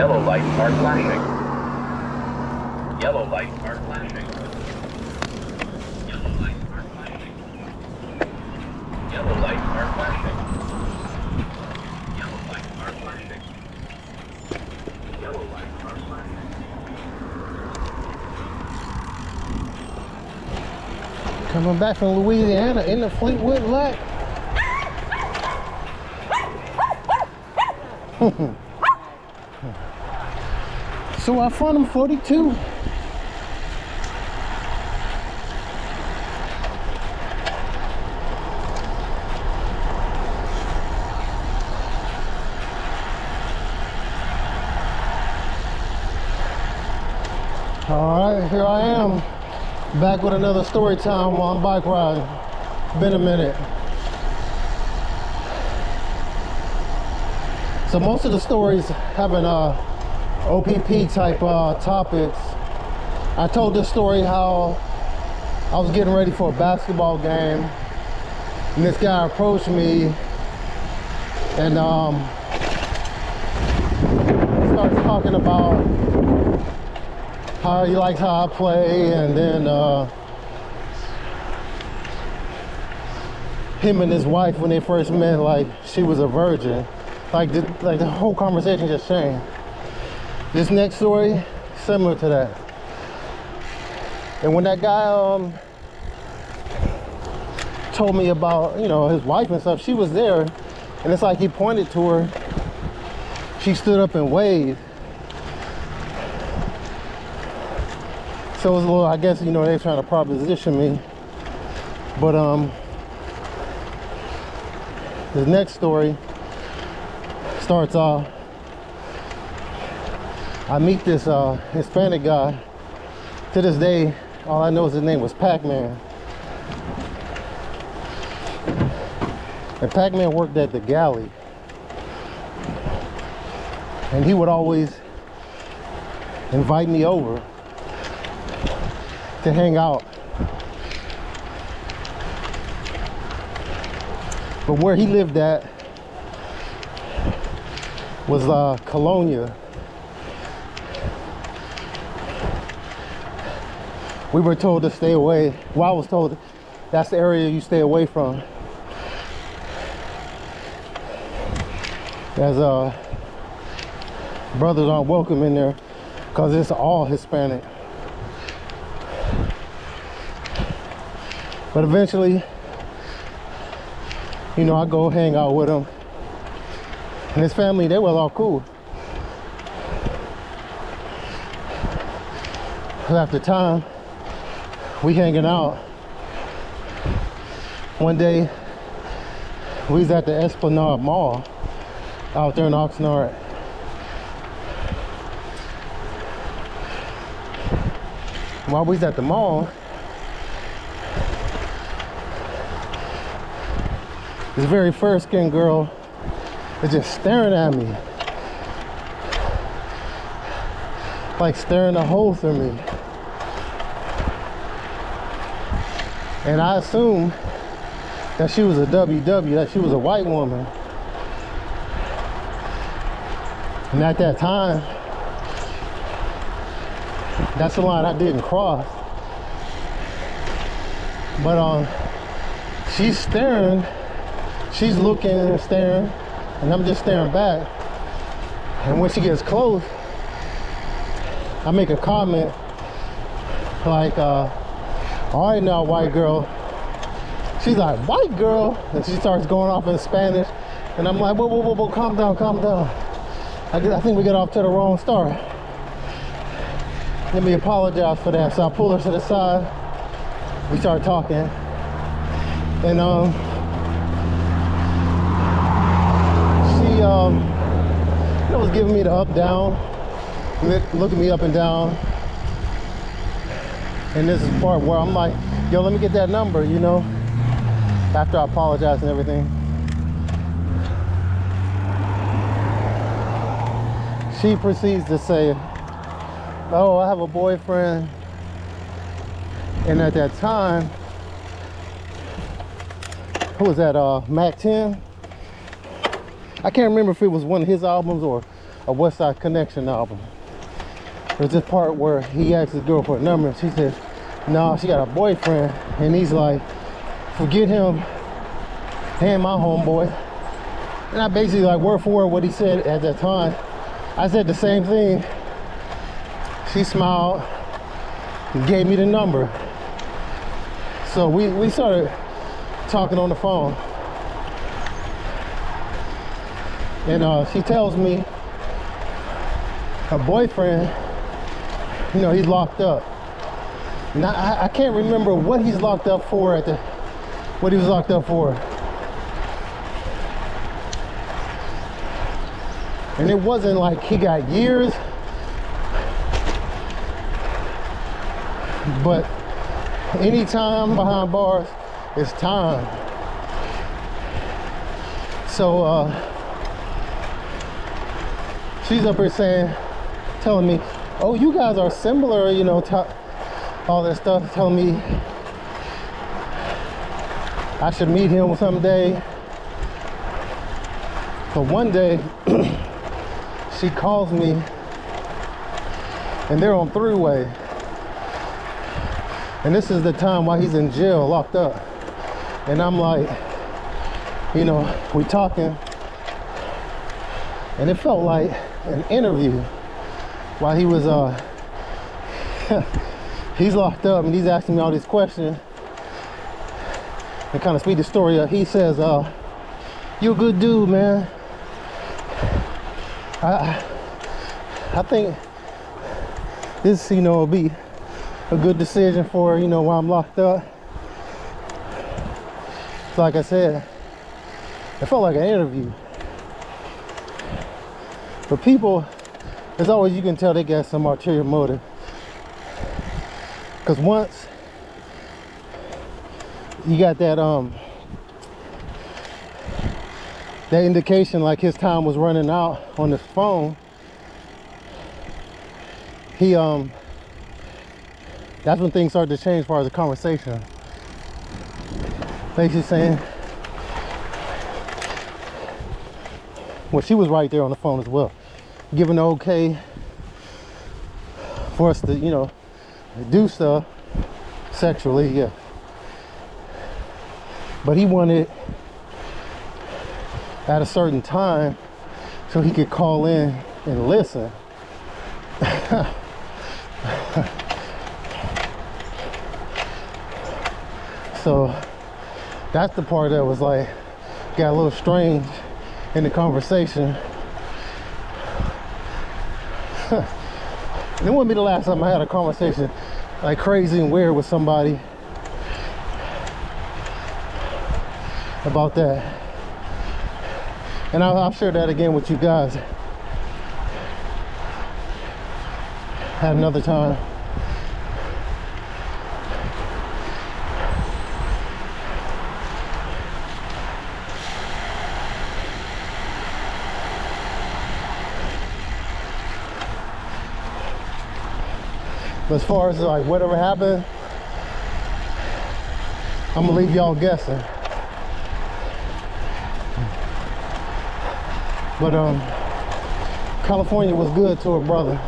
Yellow lights are flashing. Yellow lights are flashing. Yellow lights are flashing. Yellow lights are flashing. Yellow lights are flashing. Yellow lights are flashing. Coming back from Louisiana in the Fleetwood Mac. So I found him 42. All right, here I am, back with another story time on bike riding. Been a minute. So most of the stories having OPP type topics. I told this story how I was getting ready for a basketball game, and this guy approached me and starts talking about how he likes how I play, and then him and his wife, when they first met, like she was a virgin. Like the whole conversation just changed. This next story, similar to that. And when that guy told me about, you know, his wife and stuff, she was there, and it's like he pointed to her. She stood up and waved. So it was a little, I guess, you know, they're trying to proposition me. But the next story starts off. I meet this Hispanic guy. To this day, all I know is his name was Pac-Man. And Pac-Man worked at the galley. And he would always invite me over to hang out. But where he lived at was Colonia. We were told to stay away. Well, I was told that's the area you stay away from, as brothers aren't welcome in there because it's all Hispanic. But eventually, you know, I go hang out with him. And his family, they were all cool. After time, we hanging out. One day, we was at the Esplanade Mall out there in Oxnard. While we was at the mall, this very fair-skinned girl is just staring at me, like staring a hole through me. And I assumed that she was a WW, that she was a white woman. And at that time, that's the line I didn't cross. But she's staring, she's looking and staring, and I'm just staring back. And when she gets close, I make a comment like, all right now, white girl. She's like, white girl? And she starts going off in Spanish. And I'm like, whoa, calm down, calm down. I think we got off to the wrong start. Let me apologize for that. So I pull her to the side. We start talking. And she was giving me the up, down, looking me up and down. And this is the part where I'm like, yo, let me get that number, you know, after I apologize and everything. She proceeds to say, oh, I have a boyfriend. And at that time, who was that, Mac 10? I can't remember if it was one of his albums or a West Side Connection album. There's this part where he asks his girl for a number and she says, no, she got a boyfriend. And he's like, forget him, and my homeboy. And I basically like word for word what he said at that time. I said the same thing. She smiled and gave me the number. So we started talking on the phone. And she tells me her boyfriend, you know, he's locked up. Now I can't remember what he's locked up for what he was locked up for. And it wasn't like he got years, but any time behind bars is time. So she's up here telling me, oh, you guys are similar, you know, all that stuff, telling me I should meet him someday. But one day she calls me and they're on three-way. And this is the time while he's in jail, locked up. And I'm like, you know, we talking. And it felt like an interview while he was, he's locked up and he's asking me all these questions. And kind of speed the story up. He says, you're a good dude, man. I think this, you know, will be a good decision for, you know, while I'm locked up. So like I said, it felt like an interview. For people, as always, you can tell they got some ulterior motive. Because once you got that that indication like his time was running out on his phone, he that's when things started to change as far as the conversation. Basically saying, well, she was right there on the phone as well, giving the okay for us to, you know, do stuff sexually, yeah. But he wanted at a certain time so he could call in and listen. So that's the part that was like, got a little strange in the conversation. It wouldn't be the last time I had a conversation like crazy and weird with somebody about that. And I'll share that again with you guys at another time. But as far as like whatever happened, I'm gonna leave y'all guessing. But California was good to her brother.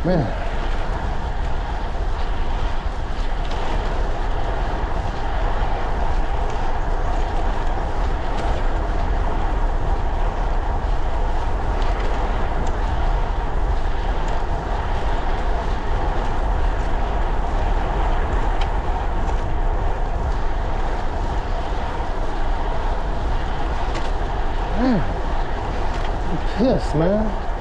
Man. Man, I'm pissed, man.